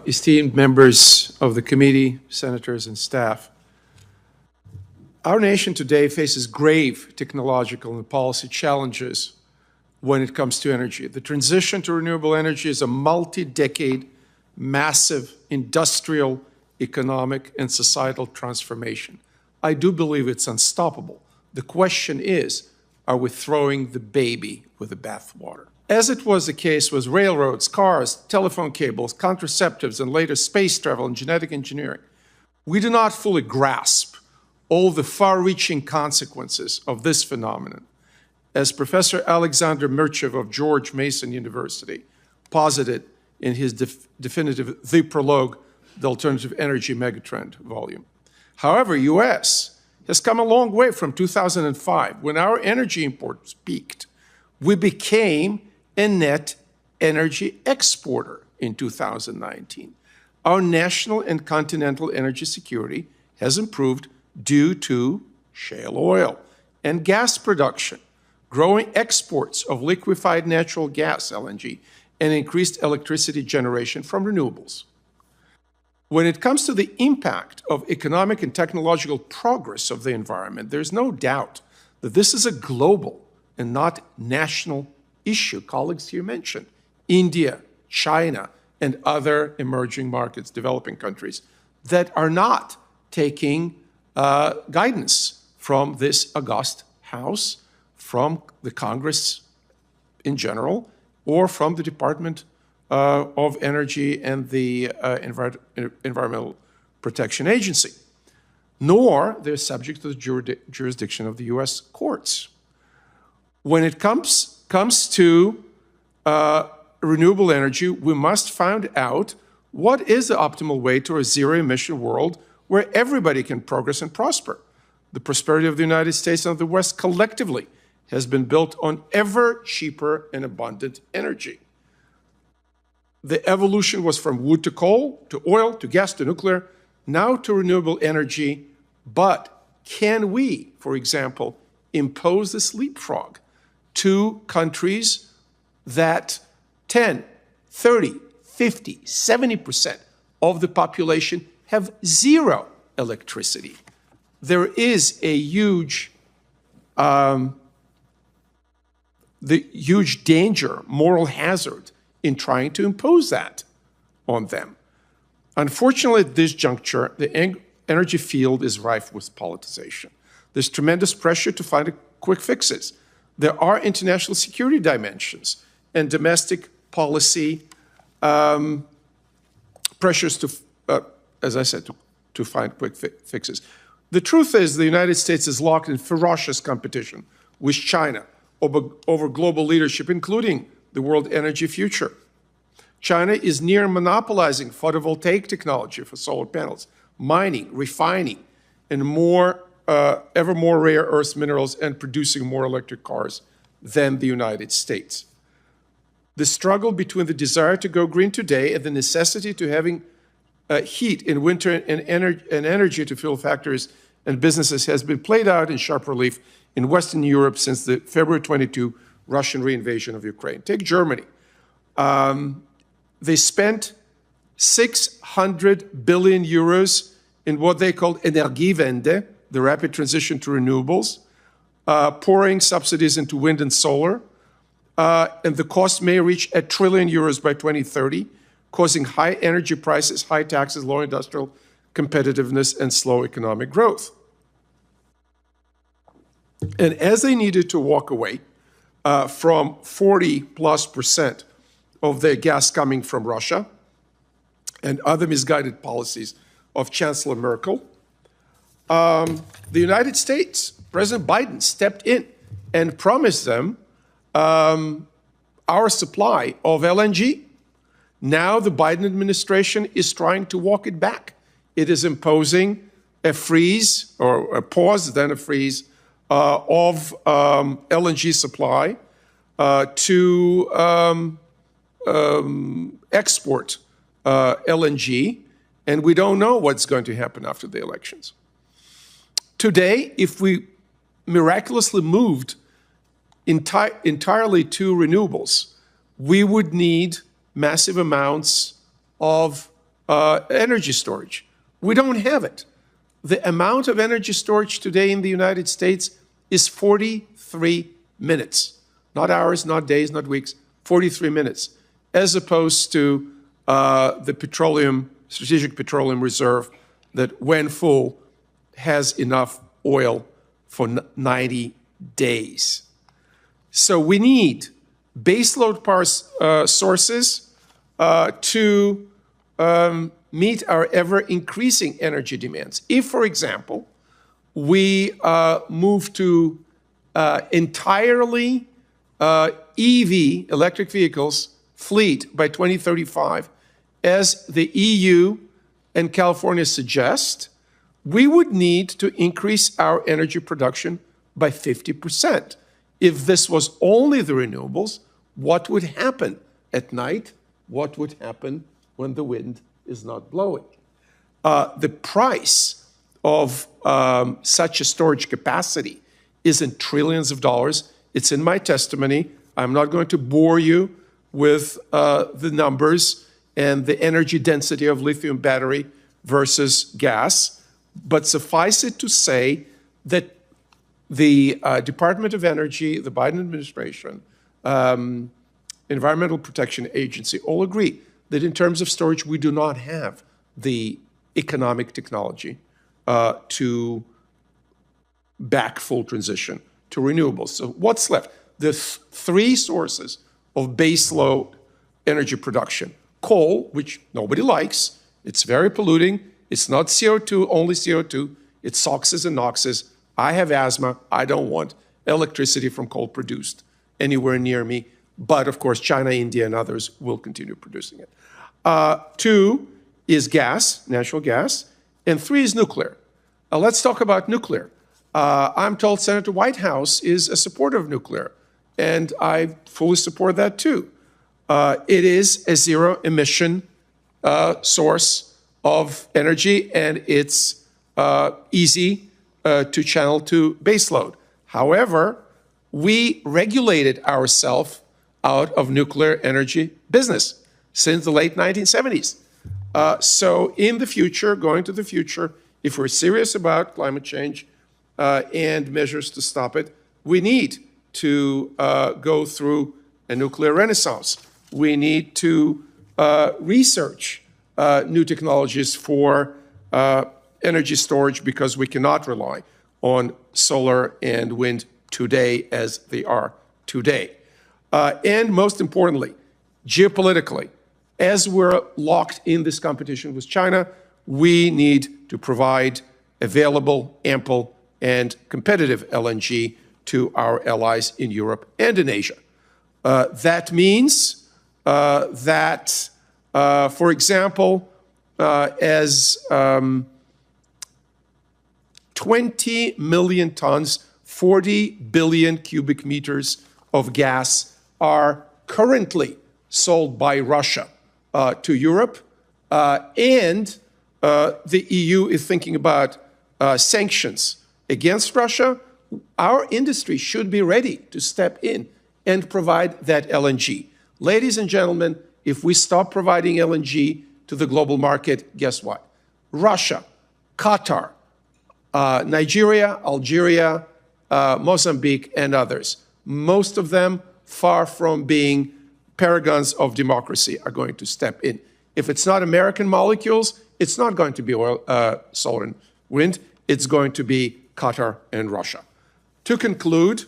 esteemed members of the committee, senators, and staff, our nation today faces grave technological and policy challenges when it comes to energy. The transition to renewable energy is a multi-decade, massive industrial, economic, and societal transformation. I do believe it's unstoppable. The question is, are we throwing the baby with the bathwater? As it was the case with railroads, cars, telephone cables, contraceptives, and later space travel and genetic engineering, we do not fully grasp all the far-reaching consequences of this phenomenon. As Professor Alexander Mirchev of George Mason University posited in his definitive The Prologue, the Alternative Energy Megatrend volume. However, US has come a long way from 2005, when our energy imports peaked. We became a net energy exporter in 2019. Our national and continental energy security has improved due to shale oil and gas production, growing exports of liquefied natural gas, LNG, and increased electricity generation from renewables. When it comes to the impact of economic and technological progress of the environment, there's no doubt that this is a global and not national issue. Colleagues here mentioned India, China, and other emerging markets, developing countries, that are not taking guidance from this august House, from the Congress in general, or from the Department of Energy and the Environmental Protection Agency, nor they're subject to the jurisdiction of the US courts. When it comes to renewable energy, we must find out what is the optimal way to a zero-emission world where everybody can progress and prosper. The prosperity of the United States and of the West collectively has been built on ever cheaper and abundant energy. The evolution was from wood to coal, to oil, to gas, to nuclear, now to renewable energy. But can we, for example, impose this leapfrog to countries that 10, 30, 50, 70% of the population have zero electricity? There is a huge danger, moral hazard in trying to impose that on them. Unfortunately, at this juncture, the energy field is rife with politicization. There's tremendous pressure to find quick fixes. There are international security dimensions and domestic policy pressures to, as I said, to find quick fixes. The truth is the United States is locked in ferocious competition with China over global leadership, including the world energy future. China is near monopolizing photovoltaic technology for solar panels, mining, refining, and ever more rare earth minerals, and producing more electric cars than the United States. The struggle between the desire to go green today and the necessity to having heat in winter and energy to fuel factories and businesses has been played out in sharp relief in Western Europe since the February 22 Russian reinvasion of Ukraine. Take Germany. They spent 600 billion euros in what they called Energiewende, the rapid transition to renewables, pouring subsidies into wind and solar, and the cost may reach €1 trillion by 2030, causing high energy prices, high taxes, low industrial competitiveness, and slow economic growth. And as they needed to walk away from 40+% of their gas coming from Russia and other misguided policies of Chancellor Merkel, the United States, President Biden stepped in and promised them our supply of LNG. Now the Biden administration is trying to walk it back. It is imposing a freeze, or a pause, then a freeze, of LNG supply to export LNG, and we don't know what's going to happen after the elections. Today, if we miraculously moved entirely to renewables, we would need massive amounts of energy storage. We don't have it. The amount of energy storage today in the United States is 43 minutes. Not hours, not days, not weeks, 43 minutes, as opposed to the strategic petroleum reserve that, when full, has enough oil for 90 days. So we need baseload power sources to meet our ever-increasing energy demands. If, for example, we move to entirely EV, electric vehicles, fleet by 2035, as the EU and California suggest, we would need to increase our energy production by 50%. If this was only the renewables, what would happen at night? What would happen when the wind is not blowing? The price of such a storage capacity is in trillions of dollars. It's in my testimony. I'm not going to bore you with the numbers and the energy density of lithium battery versus gas, but suffice it to say that the Department of Energy, the Biden administration, Environmental Protection Agency all agree that in terms of storage, we do not have the economic technology to back full transition to renewables. So what's left? There's three sources of baseload energy production. Coal, which nobody likes, it's very polluting, it's not CO2, only CO2, it's SOxes and NOxes. I have asthma, I don't want electricity from coal produced anywhere near me, but of course China, India, and others will continue producing it. Two is gas, natural gas, and three is nuclear. Let's talk about nuclear. I'm told Senator Whitehouse is a supporter of nuclear, and I fully support that too. It is a zero-emission source of energy, and it's easy to channel to baseload. However, we regulated ourselves out of nuclear energy business since the late 1970s. So in the future, going to the future, if we're serious about climate change and measures to stop it, we need to go through a nuclear renaissance. We need to research new technologies for energy storage, because we cannot rely on solar and wind today as they are today. And most importantly, geopolitically, as we're locked in this competition with China, we need to provide available, ample, and competitive LNG to our allies in Europe and in Asia. That means that, for example, as 20 million tons, 40 billion cubic meters of gas are currently sold by Russia to Europe, and the EU is thinking about sanctions against Russia. Our industry should be ready to step in and provide that LNG. Ladies and gentlemen, if we stop providing LNG to the global market, guess what? Russia, Qatar, Nigeria, Algeria, Mozambique, and others, most of them far from being paragons of democracy, are going to step in. If it's not American molecules, it's not going to be oil, solar and wind. It's going to be Qatar and Russia. To conclude,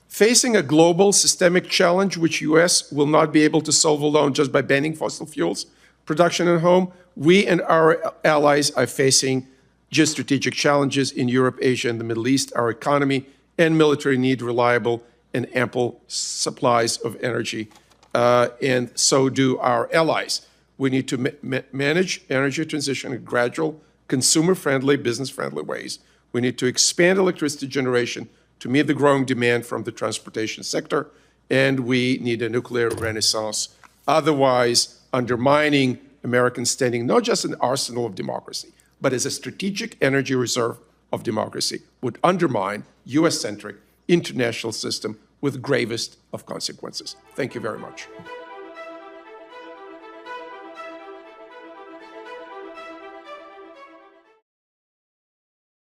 facing a global systemic challenge which U.S. will not be able to solve alone just by banning fossil fuels production at home, we and our allies are facing geostrategic challenges in Europe, Asia, and the Middle East. Our economy and military need reliable and ample supplies of energy, and so do our allies. We need to manage energy transition in gradual, consumer-friendly, business-friendly ways. We need to expand electricity generation to meet the growing demand from the transportation sector, and we need a nuclear renaissance. Otherwise, undermining American standing, not just an arsenal of democracy, but as a strategic energy reserve of democracy, would undermine US-centric international system with gravest of consequences. Thank you very much.